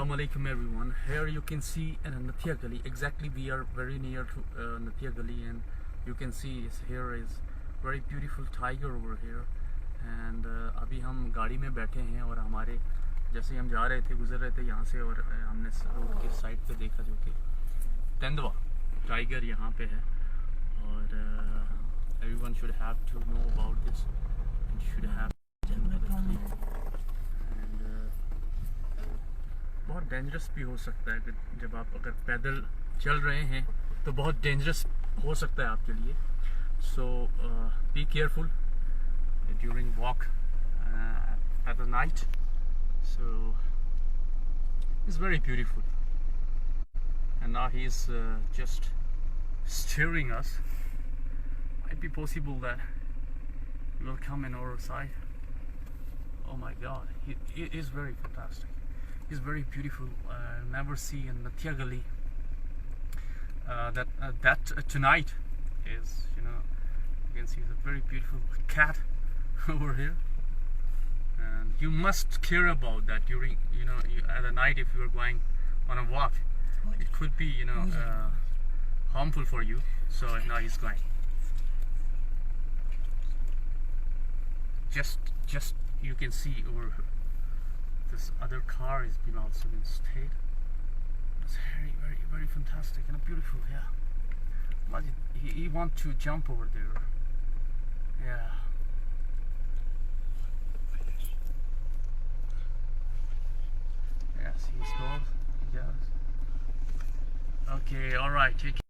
Assalamu alaikum everyone. Here you can see in Nathia Gully. Exactly, we are very near to Nathia Gully, and you can see here is very beautiful tiger over here. And अभी हम गाड़ी में बैठे हैं और हमारे जैसे हम जा रहे थे, गुजर रहे थे यहाँ से, और हमने रोड के साइड पे देखा जो कि तेंदुआ टाइगर यहाँ पे है. और everyone should have to know about this and should have बहुत डेंजरस भी हो सकता है कि जब आप अगर पैदल चल रहे हैं तो बहुत डेंजरस हो सकता है आपके लिए. So be careful during walk at the night. So it's very beautiful and now he is just staring us. Might be possible that he will come in our side. Oh my God, he is very fantastic. He's very beautiful. Never see in the Nathia Gully that tonight is, you know, you can see the very beautiful cat over here, and you must care about that during, you know, at the night if you are going on a walk. It could be, you know, harmful for you. So now he's going. Just you can see over this other car has been also been stayed. It's very fantastic and beautiful. Yeah, imagine he want to jump over there. Yeah. Yes, he's close. Yes. Okay. All right. Take care.